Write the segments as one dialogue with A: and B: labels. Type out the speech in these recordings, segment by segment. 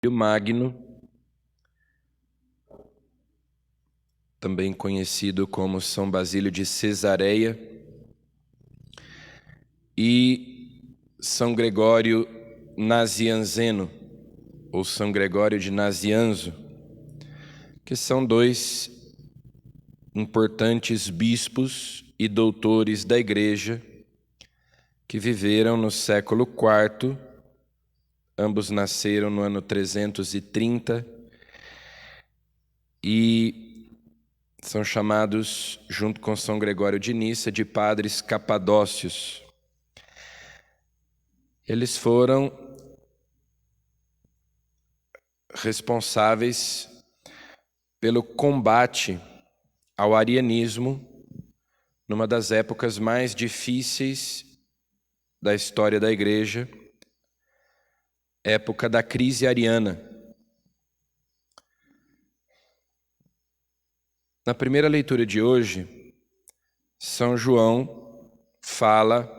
A: Magno, também conhecido como São Basílio de Cesareia, e São Gregório Nazianzeno, ou São Gregório de Nazianzo, que são dois importantes bispos e doutores da Igreja que viveram no século IV. Ambos nasceram no ano 330 e são chamados, junto com São Gregório de Nissa, de padres capadócios. Eles foram responsáveis pelo combate ao arianismo numa das épocas mais difíceis da história da Igreja, época da crise ariana. Na primeira leitura de hoje, São João fala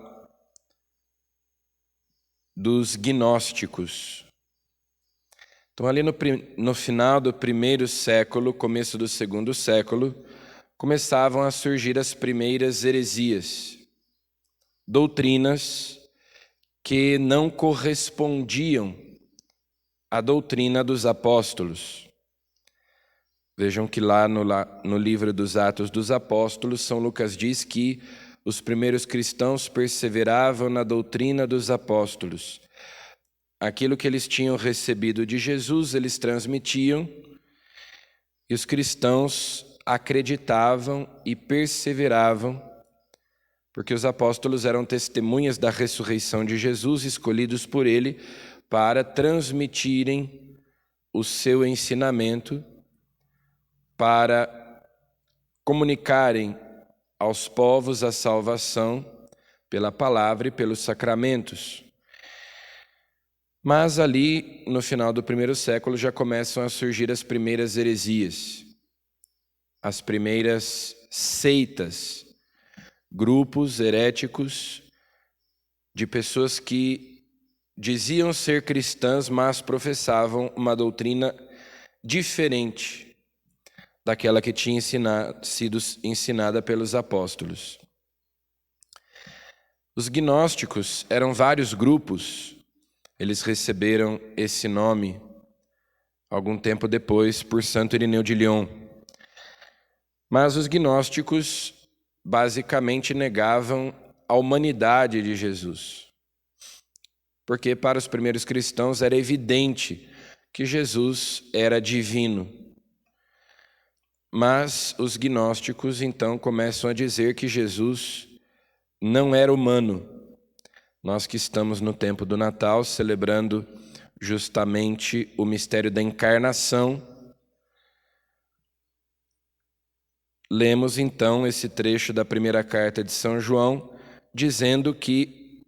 A: dos gnósticos. Então, ali no final do primeiro século, começo do segundo século, começavam a surgir as primeiras heresias, doutrinas que não correspondiam à doutrina dos apóstolos. Vejam que lá no livro dos Atos dos Apóstolos, São Lucas diz que os primeiros cristãos perseveravam na doutrina dos apóstolos. Aquilo que eles tinham recebido de Jesus, eles transmitiam, e os cristãos acreditavam e perseveravam, porque os apóstolos eram testemunhas da ressurreição de Jesus, escolhidos por ele para transmitirem o seu ensinamento, para comunicarem aos povos a salvação pela palavra e pelos sacramentos. Mas ali, no final do primeiro século, já começam a surgir as primeiras heresias, as primeiras seitas, grupos heréticos de pessoas que diziam ser cristãs, mas professavam uma doutrina diferente daquela que tinha sido ensinada pelos apóstolos. Os gnósticos eram vários grupos. Eles receberam esse nome algum tempo depois por Santo Irineu de Lyon. Mas os gnósticos basicamente negavam a humanidade de Jesus, porque para os primeiros cristãos era evidente que Jesus era divino. Mas os gnósticos então começam a dizer que Jesus não era humano. Nós que estamos no tempo do Natal, celebrando justamente o mistério da encarnação, lemos então esse trecho da primeira carta de São João, dizendo que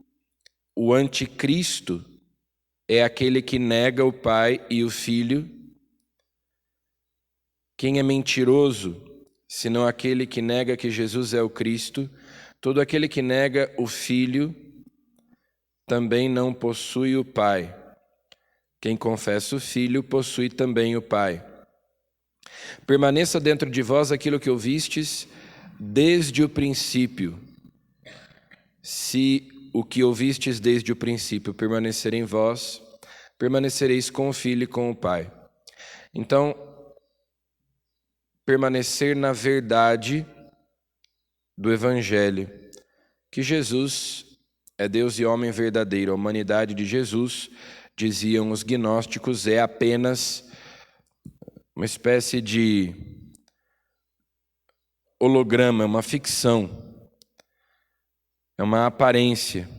A: o anticristo é aquele que nega o Pai e o Filho. Quem é mentiroso, senão aquele que nega que Jesus é o Cristo? Todo aquele que nega o Filho também não possui o Pai. Quem confessa o Filho possui também o Pai. Permaneça dentro de vós aquilo que ouvistes desde o princípio. Se o que ouvistes desde o princípio permanecer em vós, permanecereis com o Filho e com o Pai. Então, permanecer na verdade do Evangelho, que Jesus é Deus e homem verdadeiro. A humanidade de Jesus, diziam os gnósticos, é apenas uma espécie de holograma, uma ficção, é uma aparência,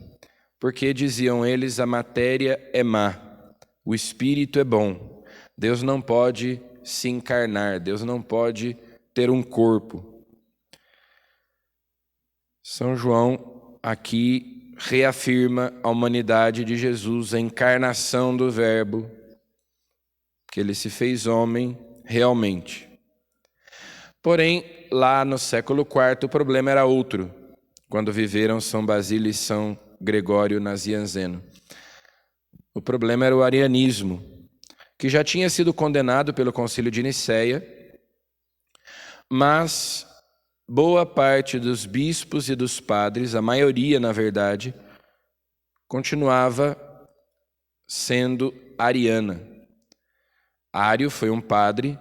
A: porque, diziam eles, a matéria é má, o espírito é bom. Deus não pode se encarnar, Deus não pode ter um corpo. São João aqui reafirma a humanidade de Jesus, a encarnação do Verbo, que ele se fez homem realmente. Porém, lá no século IV, o problema era outro, quando viveram São Basílio e São Gregório Nazianzeno. O problema era o arianismo. que já tinha sido condenado pelo Concílio de Nicéia, mas boa parte dos bispos e dos padres, a maioria, na verdade, continuava sendo ariana. Ário foi um padre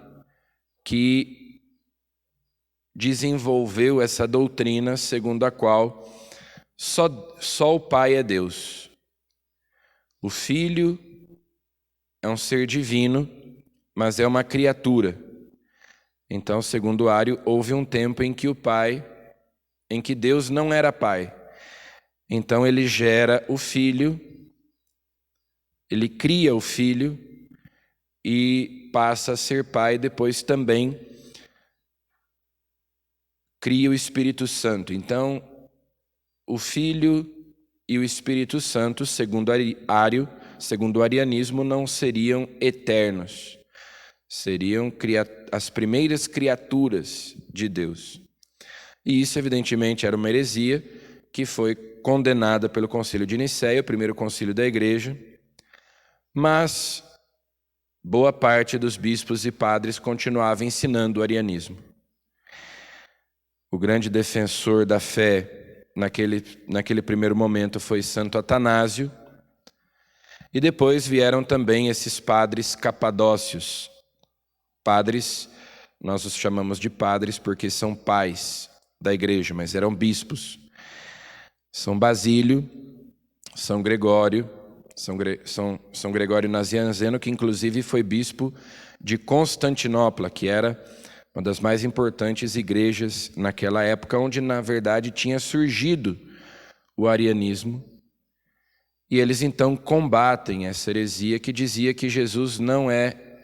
A: que desenvolveu essa doutrina segundo a qual só o Pai é Deus. O Filho é um ser divino, mas é uma criatura. Então, segundo Ário, houve um tempo em que Deus não era Pai. Então ele gera o Filho, ele cria o Filho e passa a ser Pai, depois também cria o Espírito Santo. Então, o Filho e o Espírito Santo, segundo Ário, segundo o arianismo, não seriam eternos. Seriam as primeiras criaturas de Deus. E isso, evidentemente, era uma heresia que foi condenada pelo Concílio de Nicéia, o primeiro concílio da Igreja, mas boa parte dos bispos e padres continuava ensinando o arianismo. O grande defensor da fé naquele primeiro momento foi Santo Atanásio, e depois vieram também esses padres capadócios. Padres, nós os chamamos de padres porque são pais da igreja, mas eram bispos. São Basílio, São Gregório, São Gregório Nazianzeno, que inclusive foi bispo de Constantinopla, que era uma das mais importantes igrejas naquela época, onde na verdade tinha surgido o arianismo. E eles então combatem essa heresia que dizia que Jesus não é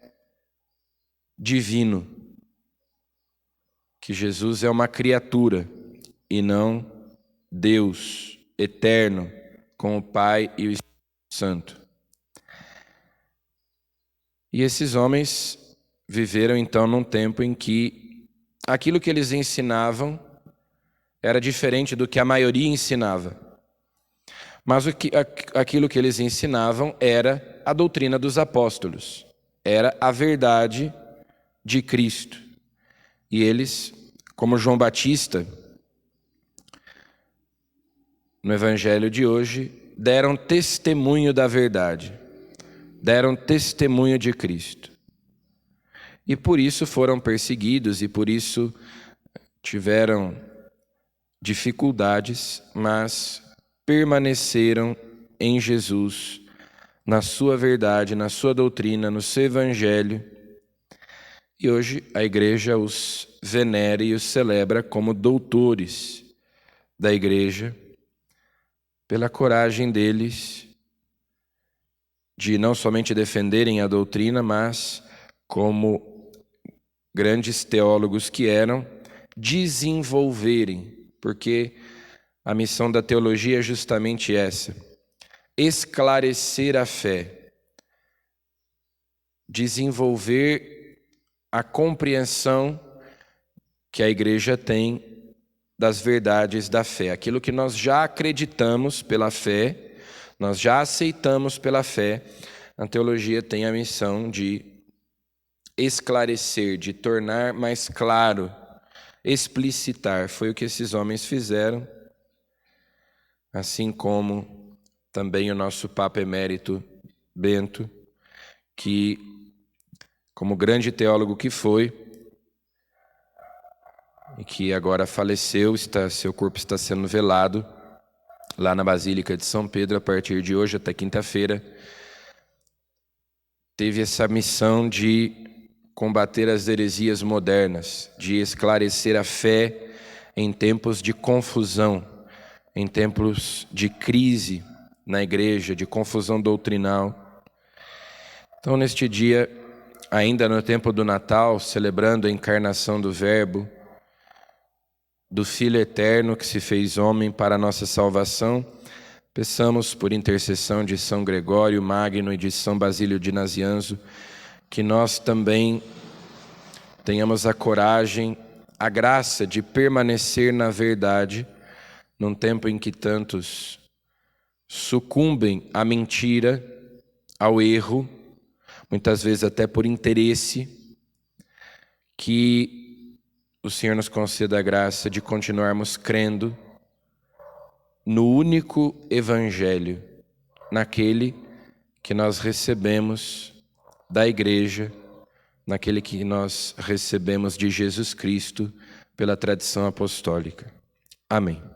A: divino, que Jesus é uma criatura e não Deus eterno, com o Pai e o Espírito Santo. E esses homens viveram então num tempo em que aquilo que eles ensinavam era diferente do que a maioria ensinava. Mas aquilo que eles ensinavam era a doutrina dos apóstolos, era a verdade de Cristo. E eles, como João Batista, no Evangelho de hoje, deram testemunho da verdade, deram testemunho de Cristo. E por isso foram perseguidos e por isso tiveram dificuldades, mas permaneceram em Jesus, na sua verdade, na sua doutrina, no seu Evangelho. E hoje a igreja os venera e os celebra como doutores da igreja, pela coragem deles de não somente defenderem a doutrina, mas, como grandes teólogos que eram, desenvolverem, porque a missão da teologia é justamente essa: esclarecer a fé, desenvolver a compreensão que a igreja tem das verdades da fé. Aquilo que nós já acreditamos pela fé, nós já aceitamos pela fé, a teologia tem a missão de esclarecer, de tornar mais claro, explicitar. Foi o que esses homens fizeram, assim como também o nosso Papa Emérito Bento, que, como grande teólogo que foi, e que agora faleceu, seu corpo está sendo velado lá na Basílica de São Pedro a partir de hoje até quinta-feira, teve essa missão de combater as heresias modernas, de esclarecer a fé em tempos de confusão, em tempos de crise na igreja, de confusão doutrinal. Então, neste dia, ainda no tempo do Natal, celebrando a encarnação do Verbo, do Filho Eterno que se fez homem para a nossa salvação, peçamos por intercessão de São Gregório Magno e de São Basílio de Nazianzo, que nós também tenhamos a coragem, a graça de permanecer na verdade, num tempo em que tantos sucumbem à mentira, ao erro, muitas vezes até por interesse, que o Senhor nos conceda a graça de continuarmos crendo no único Evangelho, naquele que nós recebemos da Igreja, naquele que nós recebemos de Jesus Cristo pela tradição apostólica. Amém.